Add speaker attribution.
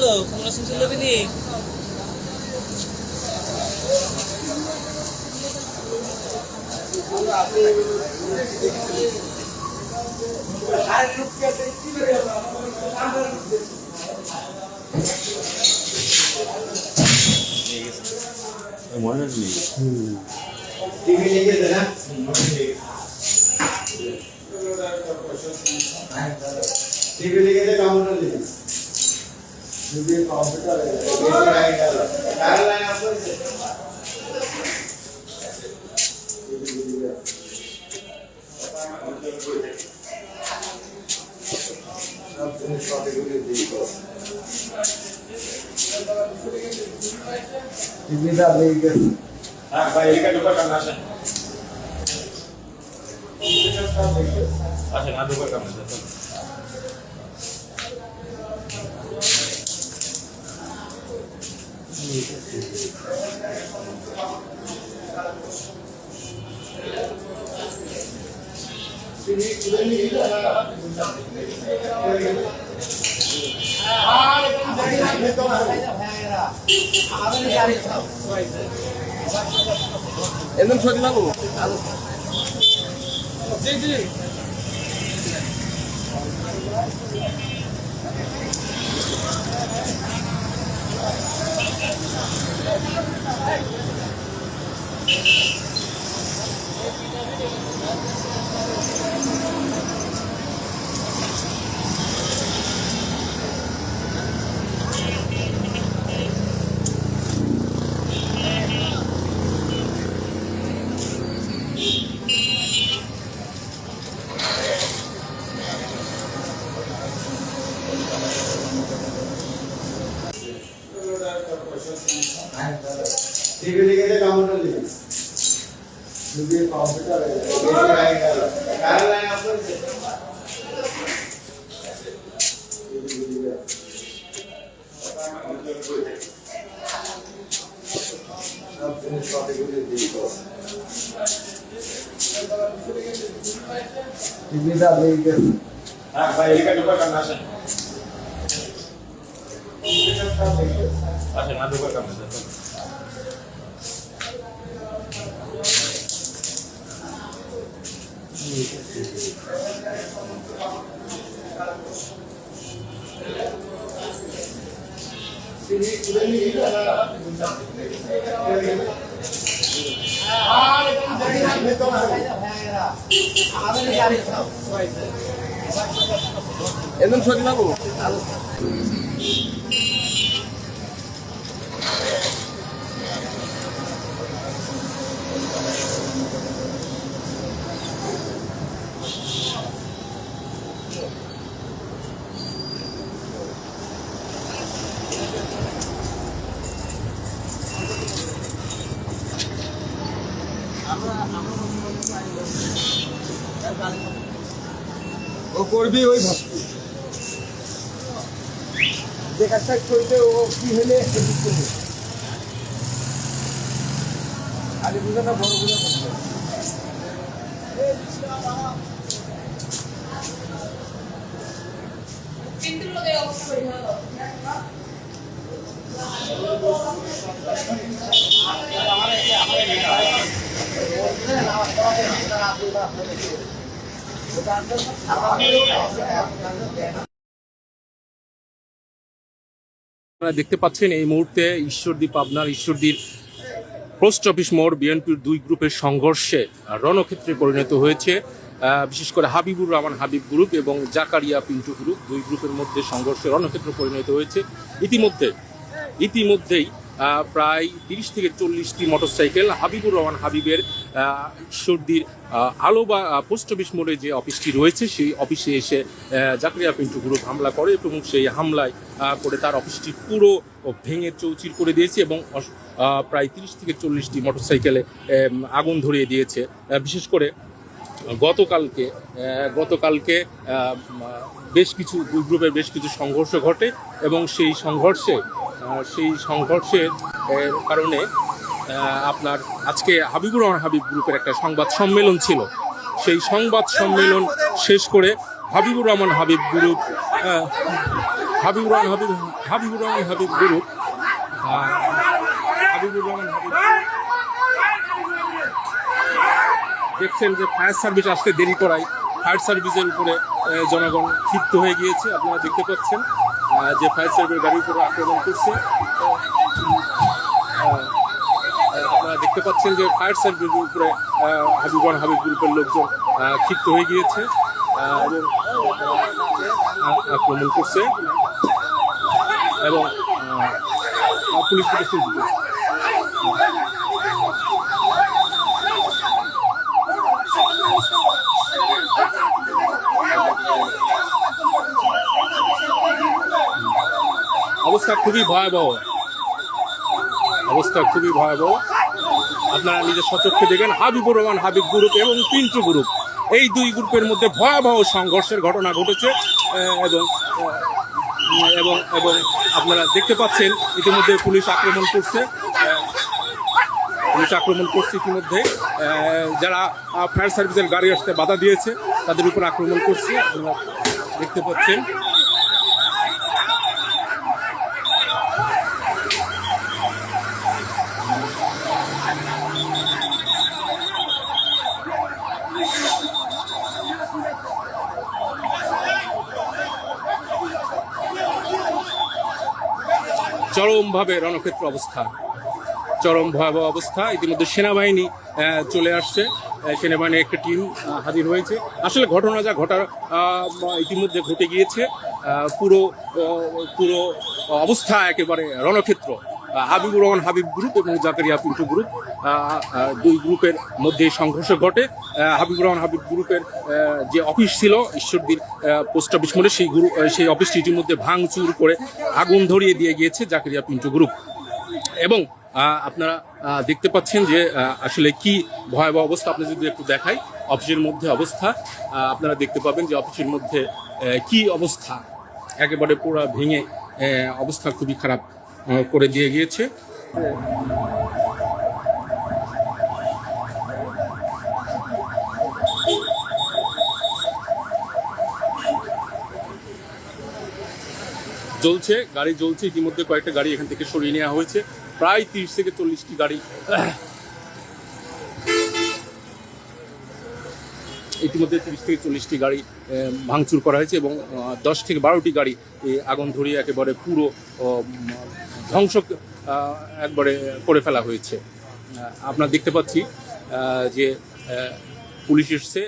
Speaker 1: হলো কমলা সুন্দর লবি দি
Speaker 2: মনে নেই
Speaker 3: টিভি লেগে না টিভি লেগে কাউন্টার দিন টিভি কাউন্টার লাইন কার লাইন আছে সব জিনিস পাতিগুলি দিই টিভিটা লেগে
Speaker 2: হ্যাঁ ভাই এদিকে ঢোকার কারণ আসেন আসেন আর ঢোকার কারণ আসেন
Speaker 1: একদম সত্যি বাবু জি জি
Speaker 3: টিভি লেগে কাউন্টার দিন টিভি কাউন্টার লাইন কার লাইন আছে সব জিনিস পাতিগুলি দিই টিভিটা লেগে
Speaker 2: হ্যাঁ ভাই এদিকে ঢোকার কারণ আসেন আসেন আর ঢোকার কারণ আসেন
Speaker 1: একদম সত্যি বাবু
Speaker 3: ও করবি ওই ভাবছি যে কাজটা করবে ও কি হলে আগে বুঝে না বড় বুঝে
Speaker 4: কিন্তু লোকের অবস্থা করি ভালো
Speaker 5: আপনারা দেখতে পাচ্ছেন এই মুহূর্তে ঈশ্বরদী পাবনার ঈশ্বরদীর পোস্ট অফিস মোড় বিএনপির দুই গ্রুপের সংঘর্ষে রণক্ষেত্রে পরিণত হয়েছে। বিশেষ করে হাবিবুর রহমান হাবিব গ্রুপ এবং জাকারিয়া পিন্টু গ্রুপ, দুই গ্রুপের মধ্যে সংঘর্ষে রণক্ষেত্রে পরিণত হয়েছে। ইতিমধ্যেই প্রায় 30 থেকে 40টি মোটরসাইকেল হাবিবুর রহমান হাবিবের ঈশ্বরদীর আলোবা পোস্ট অফিস মোড়ে যে অফিসটি রয়েছে সেই অফিসে এসে জাকারিয়া পিন্টু গ্রুপ হামলা করে এবং সেই হামলায় করে তার অফিসটি পুরো ভেঙে চৌচির করে দিয়েছে এবং প্রায় 30 থেকে 40টি মোটরসাইকেলে আগুন ধরিয়ে দিয়েছে। বিশেষ করে গতকালকে বেশ কিছু দুই গ্রুপের বেশ কিছু সংঘর্ষ ঘটে এবং সেই সংঘর্ষের কারণে আপনার আজকে হাবিবুর রহমান হাবিব গ্রুপের একটা সংবাদ সম্মেলন ছিল। সেই সংবাদ সম্মেলন শেষ করে হাবিবুর রহমান হাবিব হাবিবুর রহমান হাবিব গ্রুপ হাবিবুর রহমান হাবিব দেখছেন যে ফায়ার সার্ভিস আসতে দেরি করায় ফায়ার সার্ভিসের উপরে জনগণ ক্ষিপ্ত হয়ে গিয়েছে। আপনারা দেখতে পাচ্ছেন যে ফায়ার সার্ভিসের গাড়ির উপরে আক্রমণ করছে। আপনারা দেখতে পাচ্ছেন যে ফায়ার সার্ভিসের উপরে হাবিবুর রহমান হাবিব গ্রুপের লোকজন ক্ষিপ্ত হয়ে গিয়েছে এবং আক্রমণ করছে এবং পুলিশ প্রশাসন অবস্থা খুবই ভয়াবহ, অবস্থা খুবই ভয়াবহ। আপনারা নিজের সচক্ষে দেখেন হাবিবুর রহমান হাবিব গ্রুপ এবং পিন্টু গ্রুপ, এই দুই গ্রুপের মধ্যে ভয়াবহ সংঘর্ষের ঘটনা ঘটেছে এবং এবং এবং আপনারা দেখতে পাচ্ছেন ইতিমধ্যে পুলিশ আক্রমণ করছে ইতিমধ্যে যারা ফায়ার সার্ভিসের গাড়ি আসতে বাধা দিয়েছে তাদের উপর আক্রমণ করছে। আপনারা দেখতে পাচ্ছেন চরমভাবে রণক্ষেত্র অবস্থা, চরম ভয়াবহ অবস্থা। ইতিমধ্যে সেনাবাহিনী চলে আসছে, সেনাবাহিনীর একটা টিম হাজির হয়েছে। আসলে ঘটনা যা ঘটার ইতিমধ্যে ঘটে গিয়েছে, পুরো পুরো অবস্থা একেবারে রণক্ষেত্র। হাবিবুর রহমান হাবিব গ্রুপ এবং জাকারিয়া পিন্টু গ্রুপ, দুই গ্রুপের মধ্যে সংঘর্ষ ঘটে। হাবিবুর রহমান হাবিব গ্রুপের যে অফিস ছিল ঈশ্বরদীর পোস্ট অফিস মোড়ে, সেই অফিসটি ইতিমধ্যে ভাঙচুর করে আগুন ধরিয়ে দিয়ে গিয়েছে জাকারিয়া পিন্টু গ্রুপ। এবং আপনারা দেখতে পাচ্ছেন যে আসলে কি ভয়াবহ অবস্থা। আপনি যদি একটু দেখাই অফিসের মধ্যে অবস্থা, আপনারা দেখতে পাবেন যে অফিসের মধ্যে কি অবস্থা, একেবারে পুরো ভেঙে অবস্থা খুবই খারাপ করে দিয়ে গিয়েছে। জ্বলছে, গাড়ি জ্বলছে। ইতিমধ্যে কয়েকটা গাড়ি এখান থেকে সরিয়ে নেওয়া হয়েছে, প্রায় 30 থেকে 40টি গাড়ি ইতিমধ্যে 30 থেকে 40টি গাড়ি ভাঙচুর করা হয়েছে এবং 10 থেকে 12টি গাড়ি আগুন ধরিয়ে একেবারে পুরো ধ্বংস একবারে করে ফেলা হয়েছে। আপনারা দেখতে পাচ্ছি যে পুলিশ এসছে